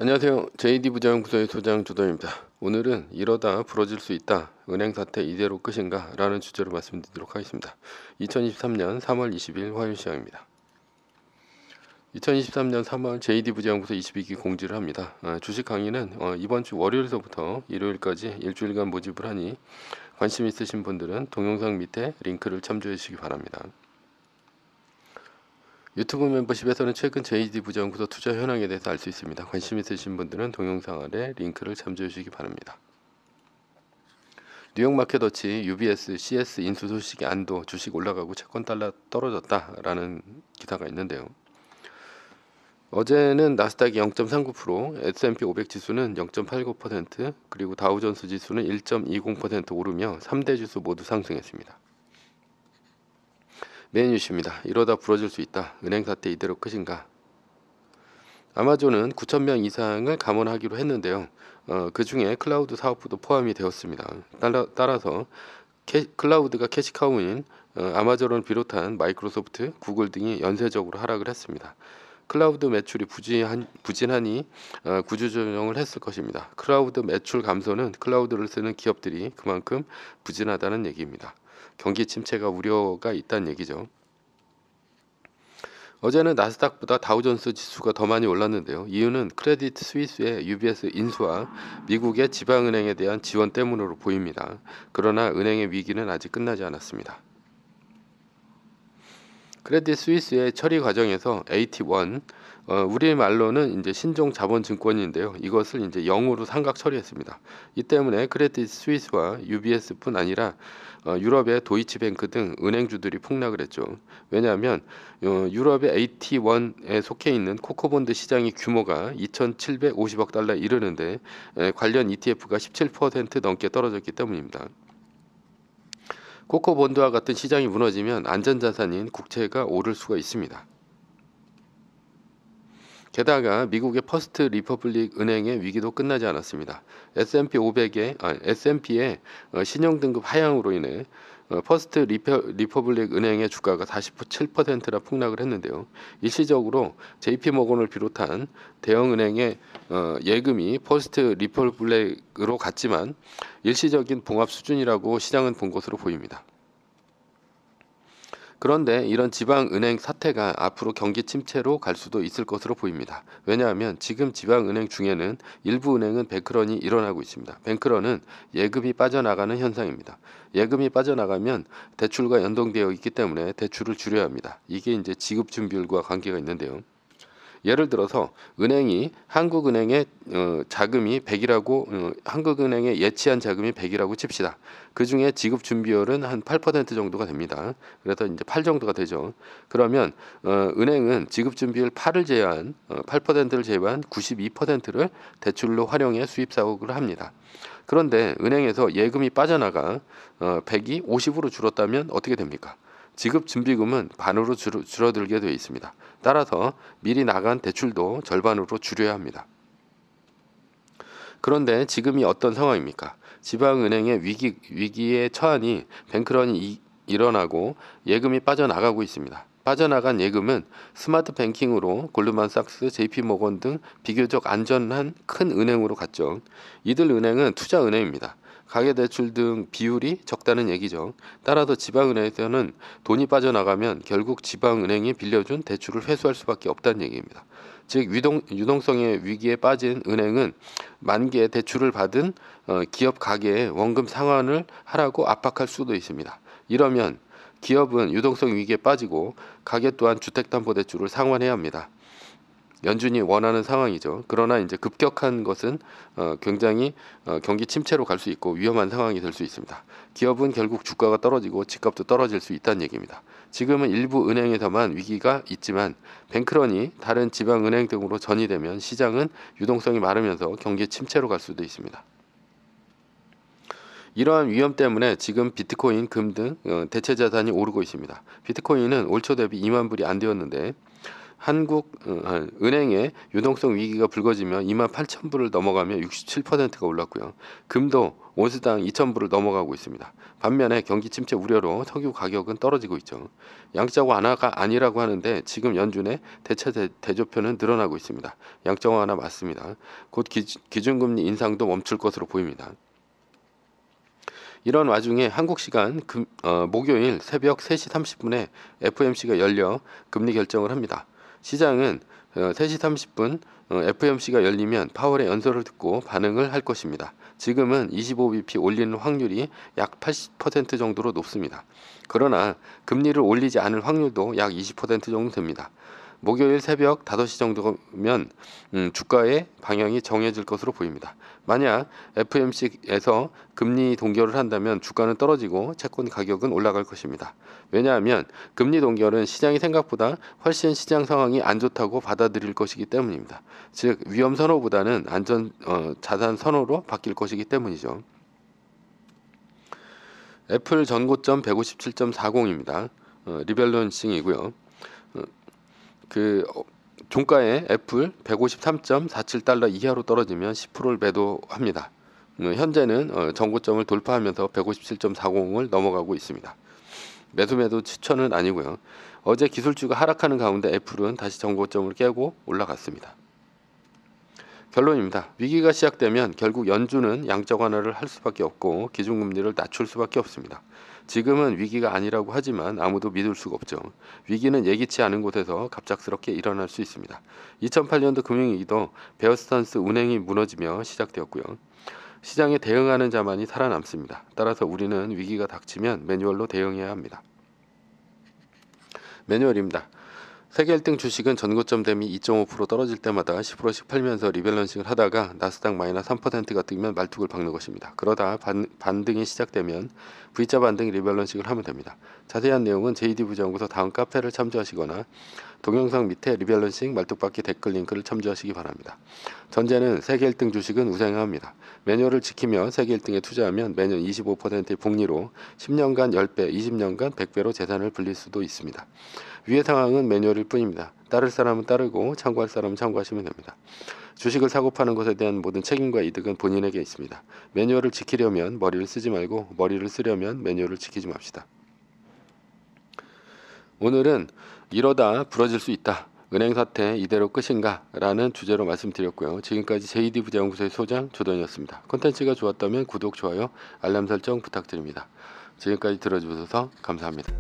안녕하세요. JD부장연구소의 소장 조동입니다. 오늘은 이러다 부러질 수 있다. 은행 사태 이대로 끝인가? 라는 주제로 말씀드리도록 하겠습니다. 2023년 3월 20일 화요일 시간입니다. 2023년 3월 JD부장연구소 22기 공지를 합니다. 주식 강의는 이번 주 월요일서부터 일요일까지 일주일간 모집을 하니 관심 있으신 분들은 동영상 밑에 링크를 참조해 주시기 바랍니다. 유튜브 멤버십에서는 최근 JD부장연구소 투자 현황에 대해서 알 수 있습니다. 관심 있으신 분들은 동영상 아래 링크를 참조해 주시기 바랍니다. 뉴욕 마켓워치 UBS CS 인수 소식이 안도 주식 올라가고 채권 달러 떨어졌다라는 기사가 있는데요. 어제는 나스닥이 0.39%, S&P 500 지수는 0.89%, 그리고 다우존스 지수는 1.20% 오르며 3대 지수 모두 상승했습니다. 메인 이슈입니다. 이러다 부러질 수 있다. 은행 사태 이대로 끝인가? 아마존은 9,000명 이상을 감원하기로 했는데요. 그 중에 클라우드 사업부도 포함이 되었습니다. 따라서 클라우드가 캐시카우인 아마존을 비롯한 마이크로소프트, 구글 등이 연쇄적으로 하락을 했습니다. 클라우드 매출이 부진하니 구조조정을 했을 것입니다. 클라우드 매출 감소는 클라우드를 쓰는 기업들이 그만큼 부진하다는 얘기입니다. 경기 침체가 우려가 있다는 얘기죠. 어제는 나스닥보다 다우존스 지수가 더 많이 올랐는데요. 이유는 크레딧 스위스의 UBS 인수와 미국의 지방은행에 대한 지원 때문으로 보입니다. 그러나 은행의 위기는 아직 끝나지 않았습니다. 크레딧 스위스의 처리 과정에서 AT1, 우리말로는 이제 신종 자본증권인데요. 이것을 이제 0으로 상각 처리했습니다. 이 때문에 크레딧 스위스와 UBS뿐 아니라 유럽의 도이치뱅크 등 은행주들이 폭락을 했죠. 왜냐하면 유럽의 AT1에 속해 있는 코코본드 시장의 규모가 2,750억 달러에 이르는데 관련 ETF가 17% 넘게 떨어졌기 때문입니다. 코코본드와 같은 시장이 무너지면 안전자산인 국채가 오를 수가 있습니다. 게다가 미국의 퍼스트 리퍼블릭 은행의 위기도 끝나지 않았습니다. S&P의 신용등급 하향으로 인해 퍼스트 리퍼블릭 은행의 주가가 47%나 폭락을 했는데요. 일시적으로 JP모건을 비롯한 대형 은행의 예금이 퍼스트 리퍼블릭으로 갔지만 일시적인 봉합 수준이라고 시장은 본 것으로 보입니다. 그런데 이런 지방은행 사태가 앞으로 경기 침체로 갈 수도 있을 것으로 보입니다. 왜냐하면 지금 지방은행 중에는 일부 은행은 뱅크런이 일어나고 있습니다. 뱅크런은 예금이 빠져나가는 현상입니다. 예금이 빠져나가면 대출과 연동되어 있기 때문에 대출을 줄여야 합니다. 이게 이제 지급 준비율과 관계가 있는데요. 예를 들어서 은행이 한국은행의 자금이 100이라고 한국은행에 예치한 자금이 100이라고 칩시다. 그 중에 지급 준비율은 한 8% 정도가 됩니다. 그래서 이제 8 정도가 되죠. 그러면 은행은 지급 준비율 8을 제외한 8%를 제외한 92%를 대출로 활용해 수입 사업을 합니다. 그런데 은행에서 예금이 빠져나가 100이 50으로 줄었다면 어떻게 됩니까? 지급 준비금은 반으로 줄어들게 되어 있습니다. 따라서 미리 나간 대출도 절반으로 줄여야 합니다. 그런데 지금이 어떤 상황입니까? 지방은행의 위기에 처하니 뱅크런이 일어나고 예금이 빠져나가고 있습니다. 빠져나간 예금은 스마트 뱅킹으로 골드만삭스, JP모건 등 비교적 안전한 큰 은행으로 갔죠. 이들 은행은 투자 은행입니다. 가계대출 등 비율이 적다는 얘기죠. 따라서 지방은행에서는 돈이 빠져나가면 결국 지방은행이 빌려준 대출을 회수할 수밖에 없다는 얘기입니다. 즉 유동성의 위기에 빠진 은행은 만기에 대출을 받은 기업 가계에 원금 상환을 하라고 압박할 수도 있습니다. 이러면 기업은 유동성 위기에 빠지고 가계 또한 주택담보대출을 상환해야 합니다. 연준이 원하는 상황이죠. 그러나 이제 급격한 것은 굉장히 경기 침체로 갈 수 있고 위험한 상황이 될 수 있습니다. 기업은 결국 주가가 떨어지고 집값도 떨어질 수 있다는 얘기입니다. 지금은 일부 은행에서만 위기가 있지만 뱅크런이 다른 지방은행 등으로 전이되면 시장은 유동성이 마르면서 경기 침체로 갈 수도 있습니다. 이러한 위험 때문에 지금 비트코인, 금 등 대체 자산이 오르고 있습니다. 비트코인은 올 초 대비 2만 불이 안 되었는데 은행의 유동성 위기가 불거지며 28,000불을 넘어가며 67%가 올랐고요. 금도 온스당 2,000불을 넘어가고 있습니다. 반면에 경기 침체 우려로 석유 가격은 떨어지고 있죠. 양적 완화가 아니라고 하는데 지금 연준의 대체 대조표는 늘어나고 있습니다. 양적 완화 맞습니다. 곧 기준금리 인상도 멈출 것으로 보입니다. 이런 와중에 한국 시간 목요일 새벽 3시 30분에 FOMC가 열려 금리 결정을 합니다. 시장은 3시 30분 FOMC가 열리면 파월의 연설을 듣고 반응을 할 것입니다. 지금은 25bp 올리는 확률이 약 80% 정도로 높습니다. 그러나 금리를 올리지 않을 확률도 약 20% 정도 됩니다. 목요일 새벽 5시 정도면 주가의 방향이 정해질 것으로 보입니다. 만약 FOMC에서 금리 동결을 한다면 주가는 떨어지고 채권 가격은 올라갈 것입니다. 왜냐하면 금리 동결은 시장이 생각보다 훨씬 시장 상황이 안 좋다고 받아들일 것이기 때문입니다. 즉 위험 선호보다는 자산 선호로 바뀔 것이기 때문이죠. 애플 전고점 157.40입니다. 리밸런싱이고요. 종가에 애플 153.47달러 이하로 떨어지면 10%를 매도합니다. 현재는 전고점을 돌파하면서 157.40을 넘어가고 있습니다. 매도 추천은 아니고요. 어제 기술주가 하락하는 가운데 애플은 다시 전고점을 깨고 올라갔습니다. 결론입니다. 위기가 시작되면 결국 연준은 양적 완화를 할 수밖에 없고 기준금리를 낮출 수밖에 없습니다. 지금은 위기가 아니라고 하지만 아무도 믿을 수가 없죠. 위기는 예기치 않은 곳에서 갑작스럽게 일어날 수 있습니다. 2008년도 금융위기도 베어스탄스 은행이 무너지며 시작되었고요. 시장에 대응하는 자만이 살아남습니다. 따라서 우리는 위기가 닥치면 매뉴얼로 대응해야 합니다. 매뉴얼입니다. 세계 1등 주식은 전고점 대비 2.5% 떨어질 때마다 10%씩 팔면서 리밸런싱을 하다가 나스닥 마이너스 3%가 뜨면 말뚝을 박는 것입니다. 그러다 반등이 시작되면 V자 반등 리밸런싱을 하면 됩니다. 자세한 내용은 JD 부자연구소 다음 카페를 참조하시거나 동영상 밑에 리밸런싱 말뚝박기 댓글 링크를 참조하시기 바랍니다. 전제는 세계 1등 주식은 우상향합니다. 매뉴얼을 지키며 세계 1등에 투자하면 매년 25%의 복리로 10년간 10배, 20년간 100배로 재산을 불릴 수도 있습니다. 위의 상황은 매뉴얼일 뿐입니다. 따를 사람은 따르고 참고할 사람은 참고하시면 됩니다. 주식을 사고 파는 것에 대한 모든 책임과 이득은 본인에게 있습니다. 매뉴얼을 지키려면 머리를 쓰지 말고 머리를 쓰려면 매뉴얼을 지키지 맙시다. 오늘은 이러다 부러질 수 있다. 은행 사태 이대로 끝인가? 라는 주제로 말씀드렸고요. 지금까지 JD 부자연구소의 소장 조던이었습니다. 콘텐츠가 좋았다면 구독, 좋아요, 알람 설정 부탁드립니다. 지금까지 들어주셔서 감사합니다.